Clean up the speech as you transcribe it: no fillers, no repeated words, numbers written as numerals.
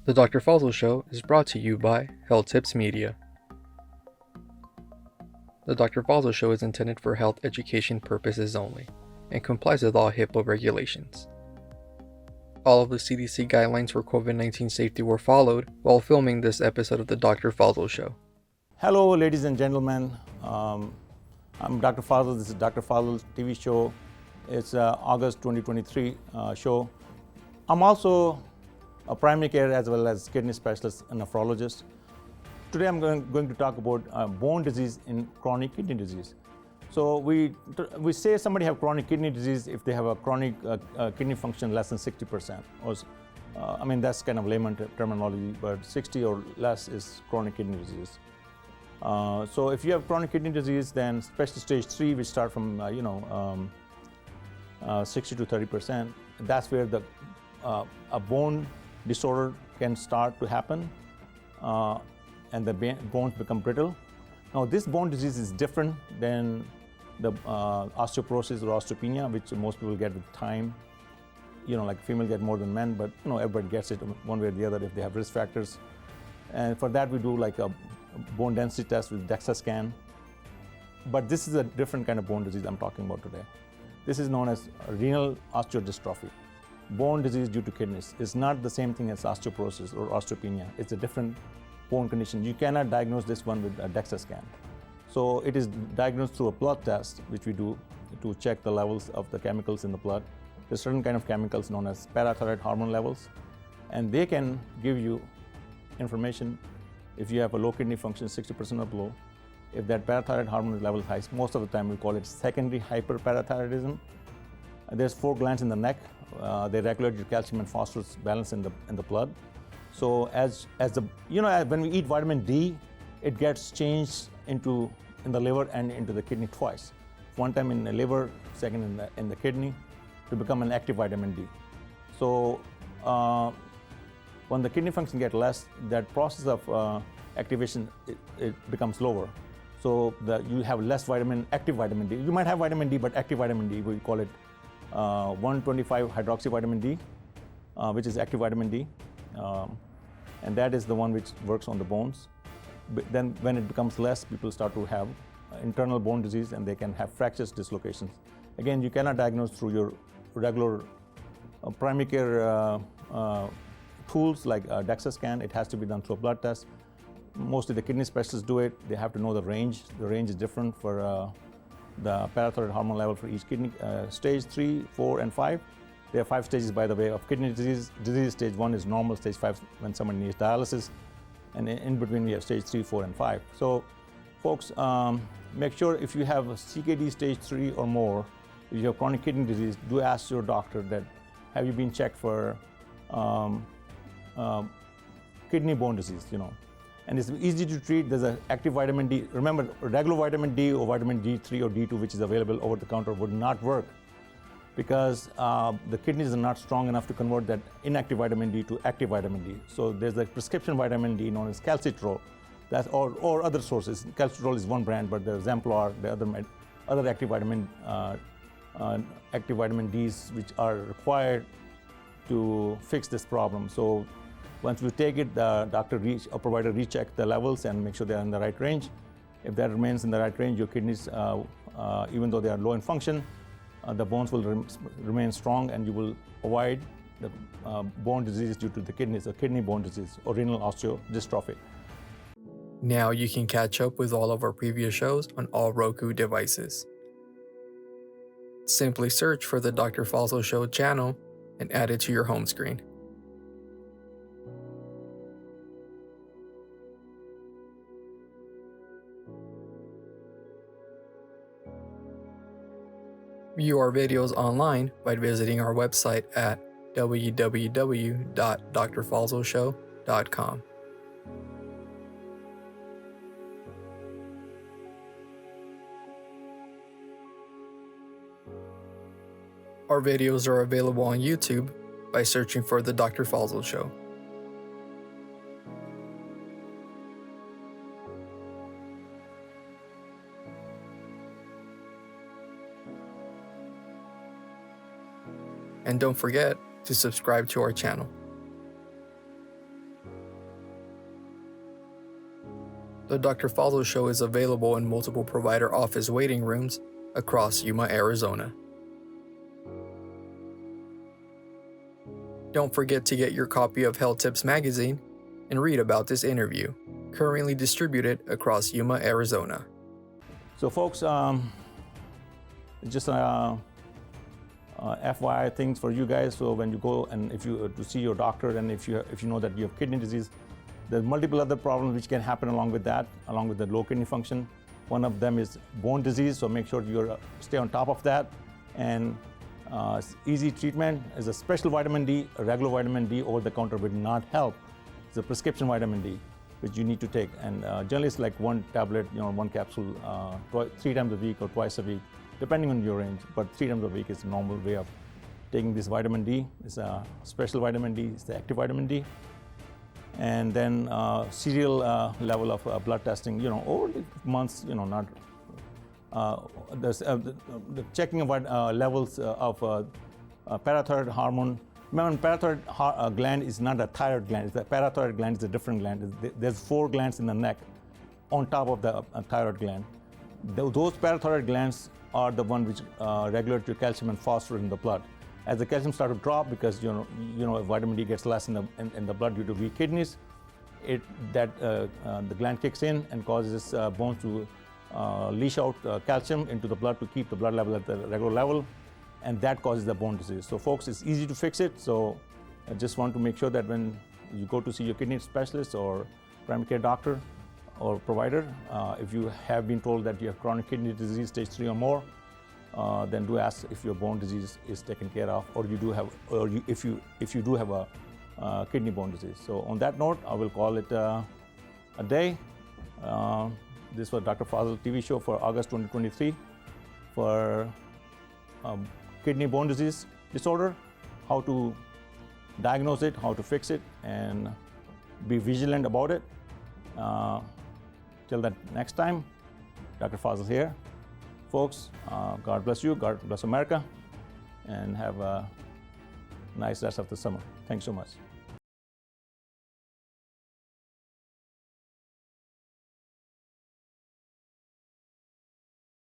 The Dr. Fazil Show is brought to you by Health Tips Media. The Dr. Fazil Show is intended for health education purposes only and complies with all HIPAA regulations. All of the CDC guidelines for COVID-19 safety were followed while filming this episode of the Dr. Fazil Show. Hello, ladies and gentlemen. I'm Dr. Fazil. This is Dr. Fazil's TV show. It's August 2023 show. I'm also a primary care as well as kidney specialist and nephrologist. Today I'm going to talk about bone disease in chronic kidney disease. So we say somebody have chronic kidney disease if they have a chronic kidney function less than 60%. Or, that's kind of layman terminology, but 60 or less is chronic kidney disease. So if you have chronic kidney disease, then especially stage 3, which start from 60 to 30%, that's where a bone disorder can start to happen, and the bones become brittle. Now, this bone disease is different than the osteoporosis or osteopenia, which most people get with time. Like female get more than men, but everybody gets it one way or the other if they have risk factors. And for that, we do like a bone density test with DEXA scan. But this is a different kind of bone disease I'm talking about today. This is known as renal osteodystrophy. Bone disease due to kidneys is not the same thing as osteoporosis or osteopenia. It's a different bone condition. You cannot diagnose this one with a DEXA scan. So it is diagnosed through a blood test, which we do to check the levels of the chemicals in the blood. There's certain kind of chemicals known as parathyroid hormone levels, and they can give you information if you have a low kidney function, 60% or below. If that parathyroid hormone level is high, most of the time we call it secondary hyperparathyroidism. There's 4 glands in the neck. They regulate your calcium and phosphorus balance in the blood. So when we eat vitamin D, it gets changed in the liver and into the kidney twice. One time in the liver, second in the kidney, to become an active vitamin D. So when the kidney function gets less, that process of activation it becomes lower. So you have less active vitamin D. You might have vitamin D, but active vitamin D, we call it 125 hydroxy vitamin D, which is active vitamin D, and that is the one which works on the bones. But then when it becomes less, people start to have internal bone disease, and they can have fractures, dislocations. Again, you cannot diagnose through your regular primary care tools like DEXA scan. It has to be done through a blood test. Mostly the kidney specialists do it. They have to know the range. The range is different for the parathyroid hormone level for each kidney. Stage 3, 4, and 5. There are 5 stages, by the way, of kidney disease. Stage 1 is normal. Stage 5 when someone needs dialysis. And in between we have stage 3, 4, and 5. So folks, make sure if you have a CKD stage 3 or more, if you have chronic kidney disease, do ask your doctor that, have you been checked for kidney bone disease, And it's easy to treat. There's an active vitamin D. Remember, regular vitamin D or vitamin D3 or D2, which is available over the counter, would not work because the kidneys are not strong enough to convert that inactive vitamin D to active vitamin D. So there's a prescription vitamin D known as calcitrol, or other sources. Calcitrol is one brand, but there's Zemplar, the other active vitamin Ds, which are required to fix this problem. So once you take it, the doctor or provider recheck the levels and make sure they're in the right range. If that remains in the right range, your kidneys, even though they are low in function, the bones will remain strong, and you will avoid the bone disease due to the kidneys, or kidney bone disease, or renal osteodystrophy. Now you can catch up with all of our previous shows on all Roku devices. Simply search for the Dr. Fazil Show channel and add it to your home screen. View our videos online by visiting our website at www.drfazilshow.com. Our videos are available on YouTube by searching for The Dr. Fazil Show. And don't forget to subscribe to our channel. The Dr. Fazil Show is available in multiple provider office waiting rooms across Yuma, Arizona. Don't forget to get your copy of Health Tips magazine and read about this interview, currently distributed across Yuma, Arizona. So folks, just FYI things for you guys. So when you go and if you to see your doctor, and if you know that you have kidney disease, there's multiple other problems which can happen along with that, along with the low kidney function. One of them is bone disease, so make sure you stay on top of that. And easy treatment is a special vitamin D. A regular vitamin D over the counter will not help. It's a prescription vitamin D, which you need to take. And generally it's like one tablet, one capsule 3 times a week or twice a week, depending on your range. But 3 times a week is a normal way of taking this vitamin D. It's a special vitamin D, it's the active vitamin D. And then serial level of blood testing, over the months, not the checking of levels of parathyroid hormone. Remember, parathyroid gland is not a thyroid gland. The parathyroid gland is a different gland. There's 4 glands in the neck on top of the thyroid gland. Those parathyroid glands are the one which regulate your calcium and phosphorus in the blood. As the calcium starts to drop, because vitamin D gets less in the blood due to weak kidneys, the gland kicks in and causes bones to leach out calcium into the blood to keep the blood level at the regular level, and that causes the bone disease. So folks, it's easy to fix it. So I just want to make sure that when you go to see your kidney specialist or primary care doctor or provider, if you have been told that you have chronic kidney disease stage 3 or more, then do ask if your bone disease is taken care of, or if you do have a kidney bone disease. So on that note, I will call it a day. This was Dr. Fazil TV show for August 2023 for kidney bone disease disorder, how to diagnose it, how to fix it, and be vigilant about it. Till that next time, Dr. Fazil here. Folks, God bless you, God bless America, and have a nice rest of the summer. Thanks so much.